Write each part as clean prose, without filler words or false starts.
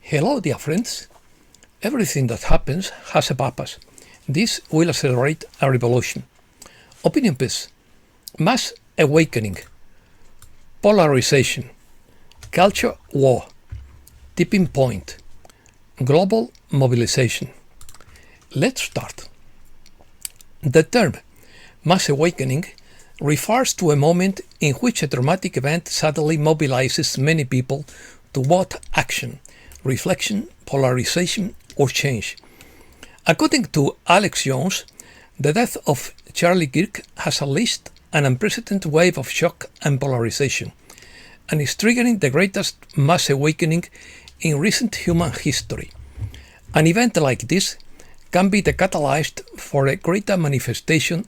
Hello, dear friends. Everything that happens has a purpose. This will accelerate a revolution. Opinion piece. Mass awakening. Polarization. Culture war. Tipping point. Global mobilization. Let's start. The term mass awakening refers to a moment in which a dramatic event suddenly mobilizes many people toward action, reflection, polarization, or change. According to Alex Jones, the death of Charlie Kirk has unleashed an unprecedented wave of shock and polarization, and is triggering the greatest mass awakening in recent human history. An event like this can be the catalyst for a greater manifestation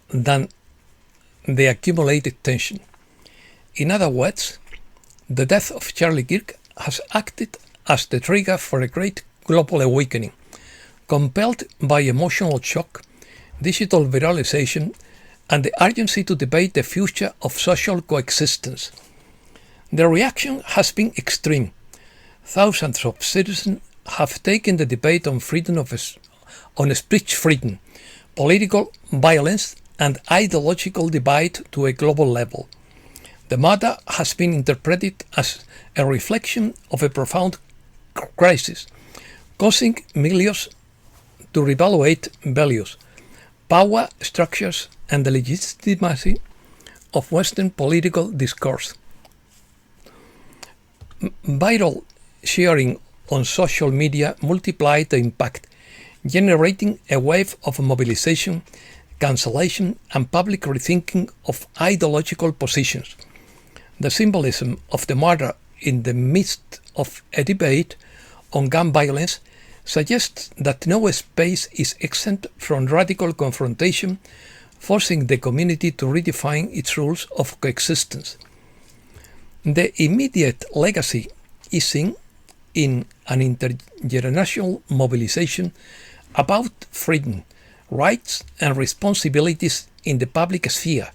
than the accumulated tension. In other words, the death of Charlie Kirk has acted as the trigger for a great global awakening, compelled by emotional shock, digital viralization, and the urgency to debate the future of social coexistence. The reaction has been extreme. Thousands of citizens have taken the debate on on speech freedom, political violence, and ideological divide to a global level. The matter has been interpreted as a reflection of a profound crisis, causing millions to reevaluate values, power structures, and the legitimacy of Western political discourse. Viral sharing on social media multiplied the impact, generating a wave of mobilization, cancellation, and public rethinking of ideological positions. The symbolism of the murder in the midst of a debate on gun violence suggests that no space is exempt from radical confrontation, forcing the community to redefine its rules of coexistence. The immediate legacy is seen in an intergenerational mobilization about freedom, rights, and responsibilities in the public sphere,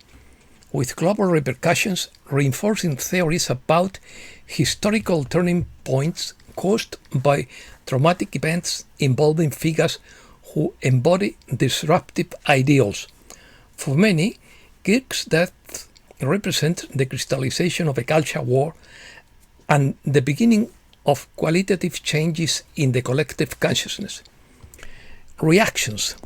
with global repercussions reinforcing theories about historical turning points caused by traumatic events involving figures who embody disruptive ideals. For many, Kirk's death represents the crystallization of a culture war and the beginning of qualitative changes in the collective consciousness. Reactions.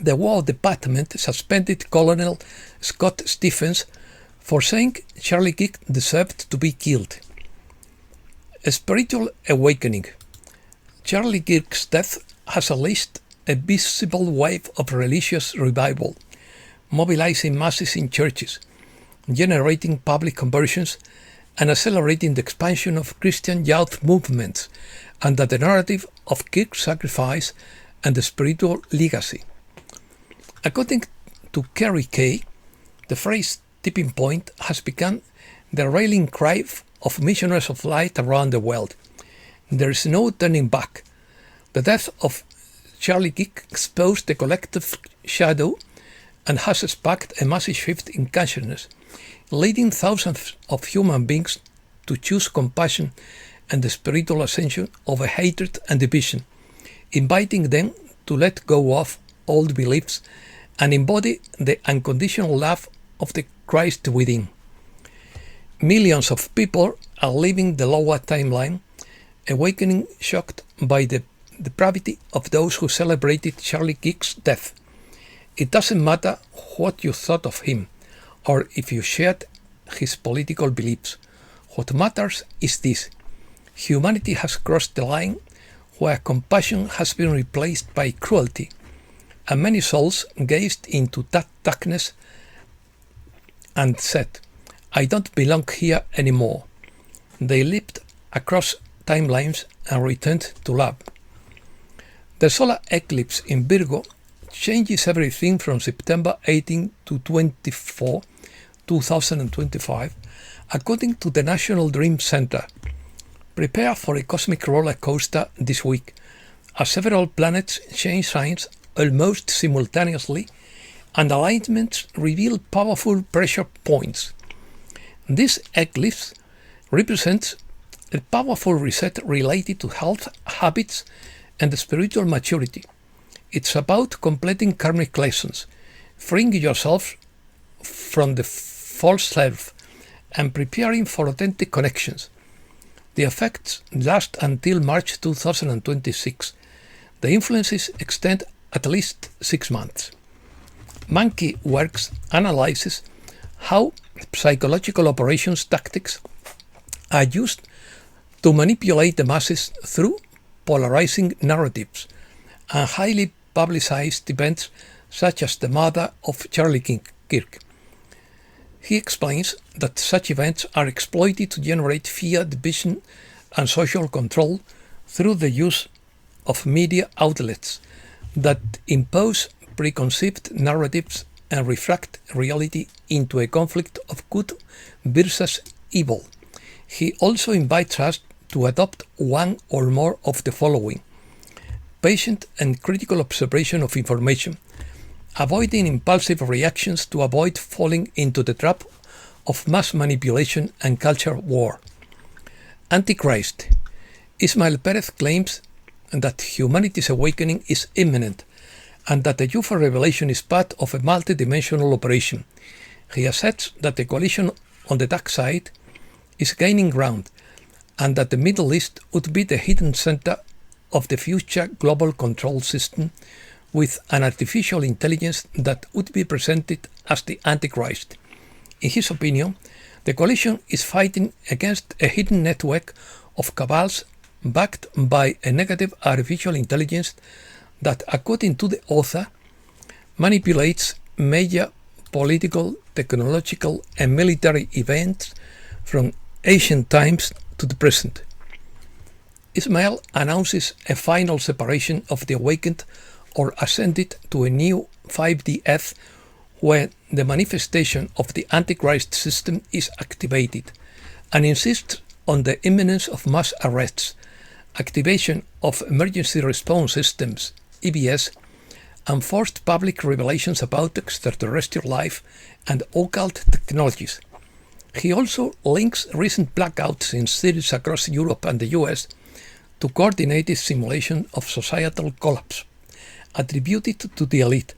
The War Department suspended Colonel Scott Stephens for saying Charlie Kirk deserved to be killed. A spiritual awakening. Charlie Kirk's death has unleashed a visible wave of religious revival, mobilizing masses in churches, generating public conversions, and accelerating the expansion of Christian youth movements under the narrative of Kirk's sacrifice and the spiritual legacy. According to Kerry Kay, the phrase tipping point has become the rallying cry of missionaries of light around the world. There is no turning back. The death of Charlie Kirk exposed the collective shadow and has sparked a massive shift in consciousness, leading thousands of human beings to choose compassion and the spiritual ascension over hatred and division, inviting them to let go of old beliefs and embody the unconditional love of the Christ within. Millions of people are living the lower timeline, awakening shocked by the depravity of those who celebrated Charlie Kirk's death. It doesn't matter what you thought of him, or if you shared his political beliefs. What matters is this: humanity has crossed the line where compassion has been replaced by cruelty, and many souls gazed into that darkness and said, "I don't belong here anymore." They leaped across timelines and returned to love. The solar eclipse in Virgo changes everything from September 18 to 24, 2025, according to the National Dream Center. Prepare for a cosmic roller coaster this week, as several planets change signs almost simultaneously, and alignments reveal powerful pressure points. This eclipse represents a powerful reset related to health, habits, and spiritual maturity. It's about completing karmic lessons, freeing yourself from the false self, and preparing for authentic connections. The effects last until March 2026. The influences extend at least 6 months. Monkey Works analyzes how psychological operations tactics are used to manipulate the masses through polarizing narratives and highly publicized events such as the murder of Charlie Kirk. He explains that such events are exploited to generate fear, division, and social control through the use of media outlets that impose preconceived narratives and refract reality into a conflict of good versus evil. He also invites us to adopt one or more of the following: patient and critical observation of information, avoiding impulsive reactions to avoid falling into the trap of mass manipulation and culture war. Antichrist. Ismael Perez claims that humanity's awakening is imminent and that the UFO revelation is part of a multidimensional operation. He asserts that the coalition on the dark side is gaining ground and that the Middle East would be the hidden center of the future global control system with an artificial intelligence that would be presented as the Antichrist. In his opinion, the coalition is fighting against a hidden network of cabals backed by a negative artificial intelligence that, according to the author, manipulates major political, technological, and military events from ancient times to the present. Ismael announces a final separation of the awakened or ascended to a new 5D Earth where the manifestation of the Antichrist system is activated, and insists on the imminence of mass arrests, activation of emergency response systems, EBS, and forced public revelations about extraterrestrial life and occult technologies. He also links recent blackouts in cities across Europe and the US to coordinated simulation of societal collapse, attributed to the elite.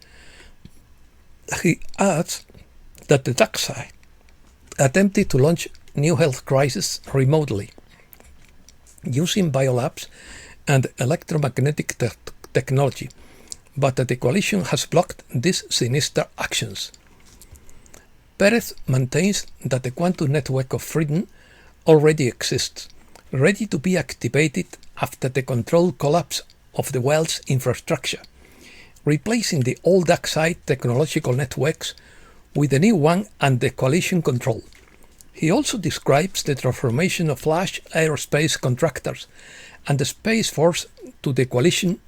He adds that the dark side attempted to launch new health crises remotely, using biolabs and electromagnetic technology, but that the coalition has blocked these sinister actions. Perez maintains that the quantum network of freedom already exists, ready to be activated after the controlled collapse of the world's infrastructure, replacing the old dark side technological networks with the new one under coalition control. He also describes the transformation of large aerospace contractors and the Space Force to the coalition,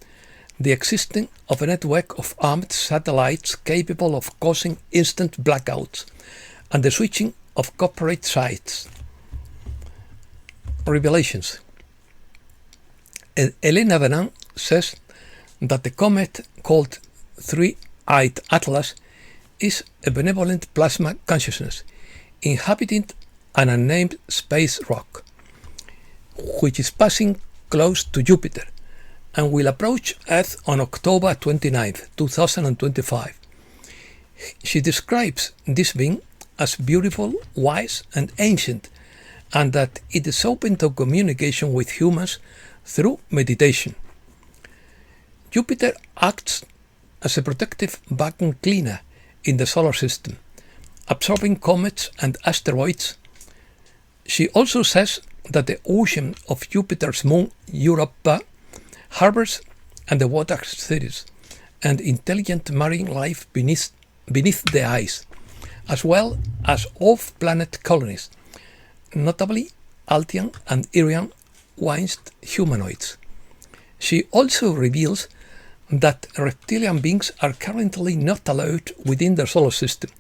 the existence of a network of armed satellites capable of causing instant blackouts, and the switching of corporate sites. Revelations. Elena Benan says that the comet called Three-Eyed Atlas is a benevolent plasma consciousness inhabiting an unnamed space rock, which is passing close to Jupiter and will approach Earth on October 29, 2025. She describes this being as beautiful, wise, and ancient, and that it is open to communication with humans through meditation. Jupiter acts as a protective vacuum cleaner in the solar system, absorbing comets and asteroids. She also says that the ocean of Jupiter's moon, Europa, harbors underwater cities and intelligent marine life beneath the ice, as well as off-planet colonies, notably Altian and Irian winged humanoids. She also reveals that reptilian beings are currently not allowed within the solar system,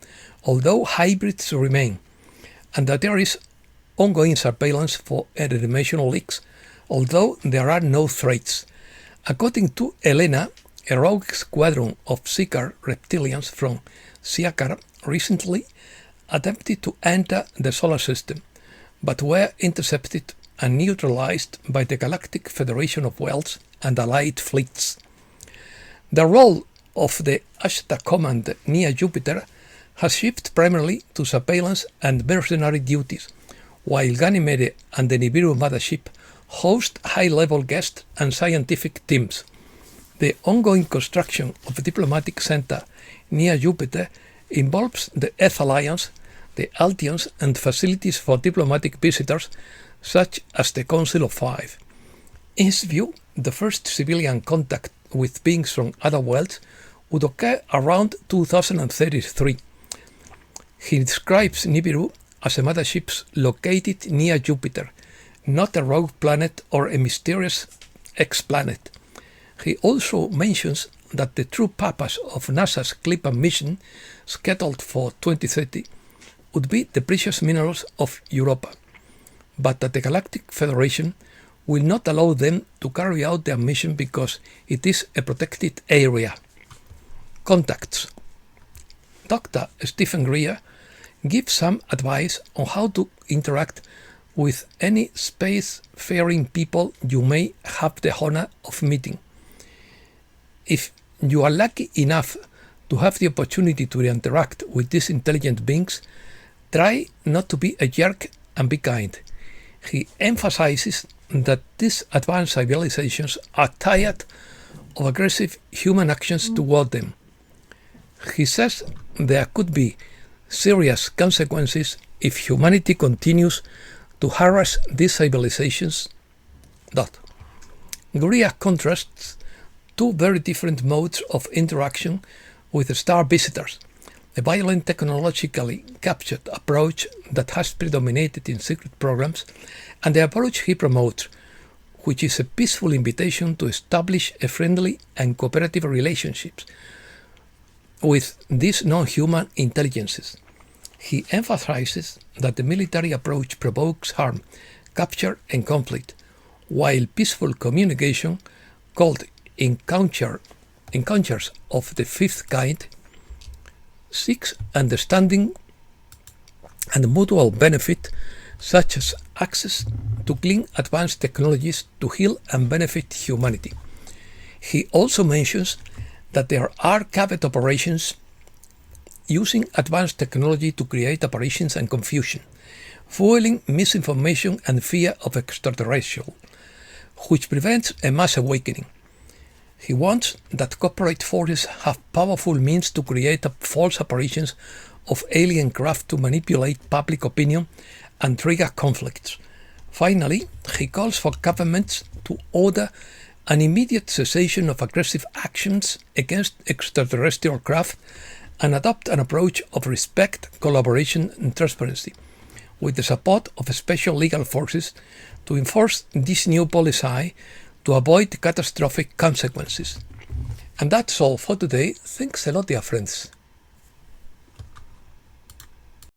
although hybrids remain, and that there is ongoing surveillance for interdimensional leaks, although there are no threats. According to Elena, a rogue squadron of Seeker reptilians from Siakar recently attempted to enter the solar system, but were intercepted and neutralized by the Galactic Federation of Worlds and allied fleets. The role of the Ashta Command near Jupiter has shifted primarily to surveillance and mercenary duties, while Ganymede and the Nibiru mothership host high-level guests and scientific teams. The ongoing construction of a diplomatic center near Jupiter involves the Earth Alliance, the Altions, and facilities for diplomatic visitors such as the Council of Five. In his view, the first civilian contact with beings from other worlds would occur around 2033. He describes Nibiru as a mothership located near Jupiter, not a rogue planet or a mysterious ex-planet. He also mentions that the true purpose of NASA's Clipper mission, scheduled for 2030, would be the precious minerals of Europa, but that the Galactic Federation will not allow them to carry out their mission because it is a protected area. Contacts. Dr. Stephen Greer gives some advice on how to interact with any space-faring people you may have the honor of meeting. If you are lucky enough to have the opportunity to interact with these intelligent beings, try not to be a jerk and be kind. He emphasizes that these advanced civilizations are tired of aggressive human actions toward them. He says there could be serious consequences if humanity continues to harass these civilizations. Greer contrasts two very different modes of interaction with star visitors: a violent, technologically captured approach that has predominated in secret programs, and the approach he promotes, which is a peaceful invitation to establish a friendly and cooperative relationships with these non-human intelligences. He emphasizes that the military approach provokes harm, capture, and conflict, while peaceful communication, called encounters of the fifth kind, seeks understanding and mutual benefit, such as access to clean advanced technologies to heal and benefit humanity. He also mentions that there are covert operations using advanced technology to create apparitions and confusion, fueling misinformation and fear of extraterrestrial, which prevents a mass awakening. He wants that corporate forces have powerful means to create false apparitions of alien craft to manipulate public opinion and trigger conflicts. Finally, he calls for governments to order an immediate cessation of aggressive actions against extraterrestrial craft and adopt an approach of respect, collaboration, and transparency, with the support of special legal forces to enforce this new policy to avoid catastrophic consequences. And that's all for today. Thanks a lot, dear friends.